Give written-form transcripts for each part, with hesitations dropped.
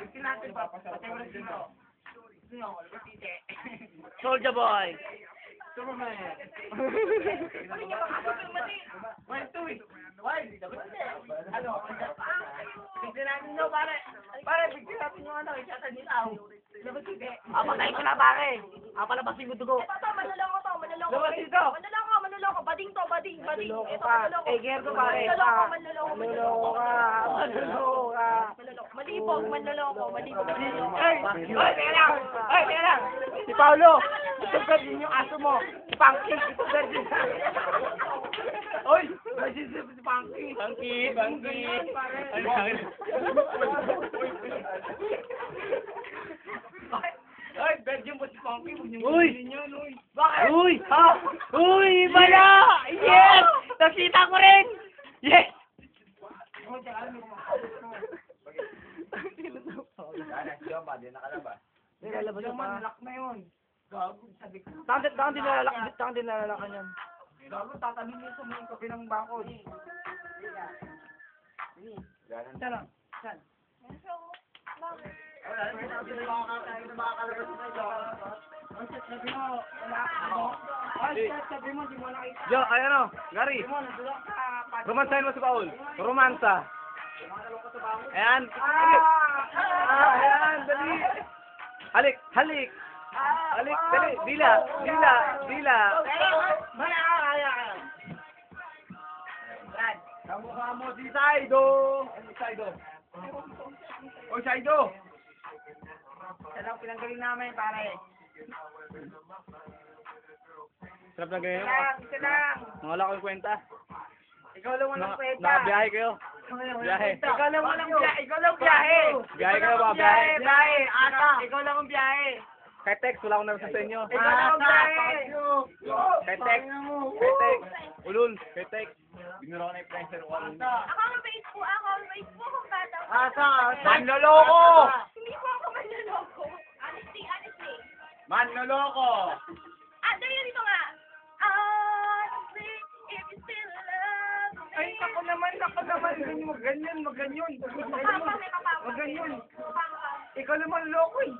Gusto natin pa. Patay mo rin dito. Gusto nyo, tite. Soldier boy. Superman. Why, two weeks? Why? Ano? Bigyan natin no, pare. Pare, bigyan natin yung ano, isatan nila. Labas hindi. Patayin ko na pare. Palabasin ko dugo. Ito, manloloko to, manloloko. Labas dito. Manloloko. Bading to, bading. Manloloko Ito, ka. manloloko. Gerdo pare. Manloloko. Manloloko ka. Malibog, manloloko. Ay, teka lang. Ay, teka lang. Si Paolo. Itugad din yung aso mo. Si Punky. Itugad din. Oy, virgin si Punky. Punky. Ano yan? Ay, virgin mo si Punky. Uy! Bakit? Uy! Ha? Uy! Bala! Yes! Nakita ko rin! Yes! Nilalabas Yung pa. manlak na yun. Gago, sabi ko. Takang din nalalakan yan. Gago, tatalon yun sa mga kape ng bangko. Saan lang? Saan? Wala, sabi mo, wala ako. Ay, sabi mo, di mo nakita. Yo, ay ano? Gary, Di mo, nadulok sa romansahin mo si Paul. Romansa. Ayan. Ayan, dali. Halik. Halik, dali. Dila. Brad, kamukha mo si Saido. Ano Saido? O Saido. Siya lang pinanggaling namin, pare. Sarap na ganyan. Isa lang. Wala ko yung kwenta. Ikaw lang walang kwenta. Nakabiyahe kayo. Biyahe. Ikaw lang walang biyahe. Ikaw lang biyahe. Biyahe kayo ba? Biyahe. Biyahe. Ata. Ikaw lang ang biyahe. Kay Tex, wala akong nabasa sa inyo. Ikaw lang ang biyahe. Kay Tex. Ulul. Kay Tex. Binura ko na yung pressure ko. Ako mabait po kung bata. Asa. Manloloko. Hindi po ako manloloko. Honestly. Manloloko. Dali dito nga. Honestly, if you still love me. Ay, ako naman. Ganyan. Ganyan. Ikaw naman loko eh.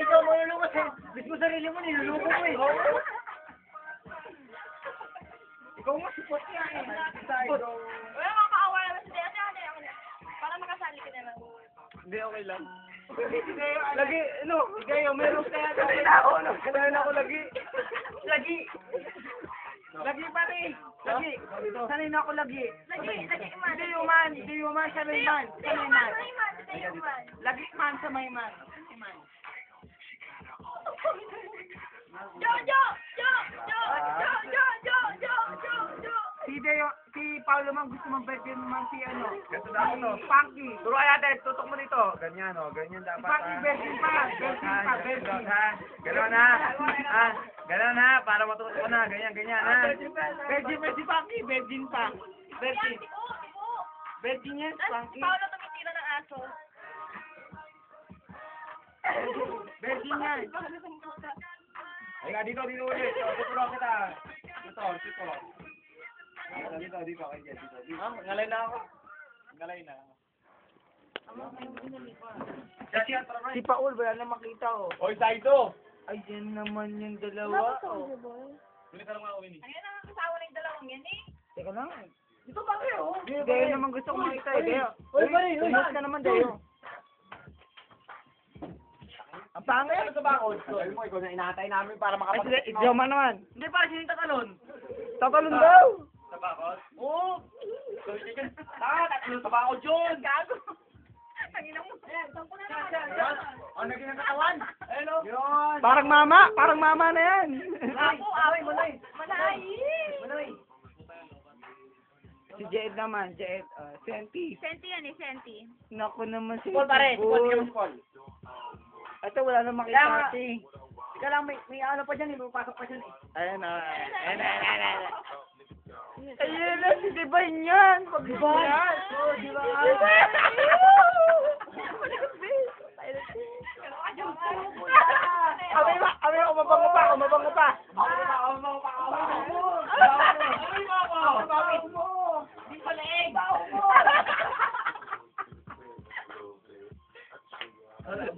Ikaw manloloko kasi. Bis mo sarili mo, niloloko mo eh. Ikaw nga support niya eh. Wala mga kaawa naman sa dati. Para makasali ka naman. Hindi, okay lang. Lagi, kayo, meron kaya. Kailangan ako lagi. Lagi pa rin. Lagi. Sanay na ako lagi. Lagi, iman. Hindi man, siya may man. Lagi man sa may man. Jo. Si Paolo man gusto mag-birthday naman si Ganito dapat to. Punky. Turo kaya natin, tutok mo dito. Ganyan ganyan Si dapat. Punky, birthday pa. Gano'n ha, para matuto ko na, ganyan ha. Virgin si Punky, virgin pa. Virgin. Virgin yan, si Punky. Paolo tumitira ng aso. Virgin yan. Ay nga, dito ulit. Tuturo kita. Dito. Dito, kay Jen, dito. Ngalay na ako. Si Paul, wala na makita oh. Oy, Saido! Ay, yan naman yung dalawa. Kunin ka lang ako, Winnie. Ayun ang kasawa ng dalawang yan eh. Teka lang. Dito ba kayo? Deo naman gusto ko makita eh. Deo. Umus ka naman, Deo. Ang pangit. Sa bakod. Sabi mo, ikaw na inaatay namin para Ay, makapag... sila, Joma naman. Hindi, para sila tatalon. Tatalon daw. Sa bakod? Oo. Tatalon sa bakod yun. Gago. Tanginang mo. Ayan, sampo na naman. Ang naging nakatawan. Hello. Yun. Parang mama na yan. Gago, away mo na eh. Manay. Si Jed naman, Senti. Senti yan eh, Senti. Naku naman si Paul, pare. Hindi ka mas Paul. Ito, wala na makita Kaya nga. ate. Ika lang, may ano pa dyan, may pasok pa dyan. Ayun na. Ayun na, si Divine yan. Divine? Oo, Divine. Amoy, umabango pa.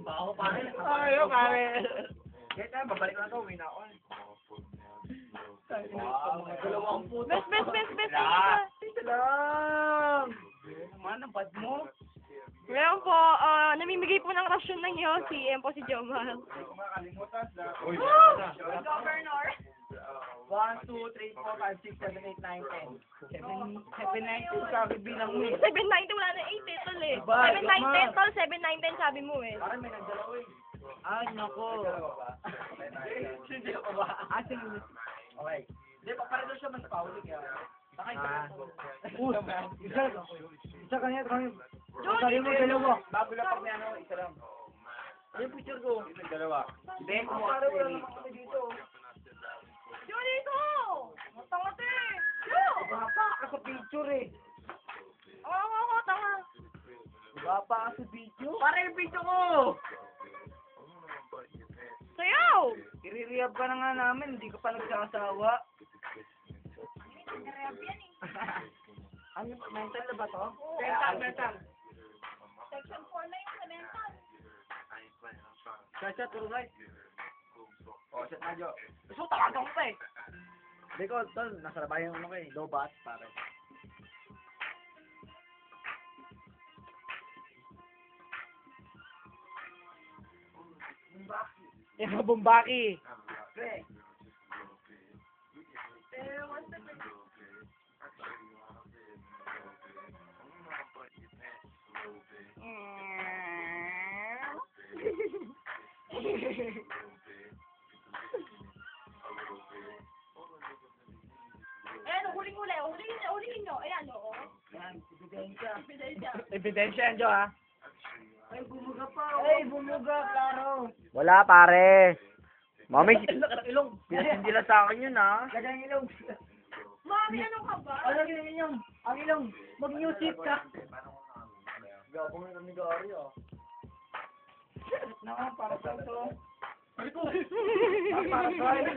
Baho pare. Ayaw, pare. Kaya tayo, babalik na to, uwi na ako. Dalawang puto. Best. Ito lang. Man, ang bad mo. Ngayon po, namimigay po ng rasyon ng Yossi. Yan po si Jomar. Uy, Governor. 1, 2, 3, 4, 5, 6, 7, 8, 9, 10. 7, 9, sabi bilang mo eh. 790 wala na 8 eh, tol eh. Ba, 790 tol, 790 sabi mo eh. Parang may nagdalawa eh. Ay, nako. Hindi pa ba? Ah, sige. Okay. Hindi, para doon siya mas paulit kaya. Sakay ka. Isa kanya, Sabi mo, dalawa. Bago lang pag may ano, isa lang. Ano yung picture ko? dalawa. Ben mo. Para wala naman kami dito. Yo, dito! Matangate! Yo! Baba ka sa picture eh. Oo, tanga. Baba ka sa video. Para yung video ko! Sayaw! I-rehab ka na nga namin, hindi ka pa nagsasawa. Ano, mental na ba to? Mental. Section 4 na yung cemental. Shot, all right. Oh, shot na, Jo. Gusto talagang pa eh. Hindi ko, tol, nasa labayan mo kayo. Lobat, pare. Yung bumbaki. Pre. Ayan, huling-huli. Hulihin nyo. Ayan, oo. Yan, ebidensya. Ebidensya. Ebidensya yan, Jo, ha? Ay, bumuga pa. Ay, bumuga, klaro. Wala, pare. Mami, ilong. pinasindi lang sa akin yun, ha? Lagyan ang ilong. Mami, ano ka ba? Ano yung ilong? Ang ilong. Mag-music ka. Gabong na kami gari, ah. Na, para sa ito. Para bright.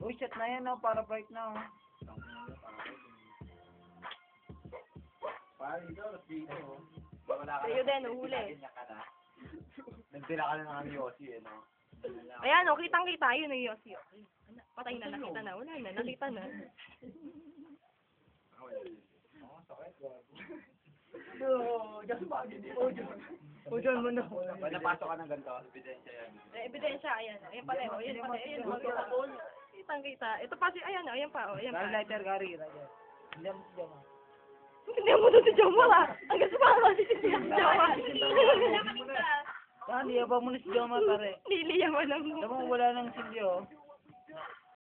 Uy, shit na yan, para bright na, oh. Sa'yo din, uhuli. Nagtila ka na ng ano, Yossi, eh, no? Ayan, oh, kitang-kita. Yun ang Yossi. Patay na, nakita na. Wala na, nakita na. O, dyan mo na. Pag napasok ka ng ganito, ebidensya yan. Ebidensya, ayan. Ayan pala, oh. Ayan pala, ayan. Kitang-kita. Ito pa si, ayan, oh. Ayan pa, oh. Ayan Gary, pa. lighter, Gary. Hindi mo si Jama. Hindi mo to si Jomar, ah. Ang gusto pa ako si Jomar. Hindi, yabang mo na si Jama, pare. Niliyaman lang mo. Alam mo, wala nang silyo.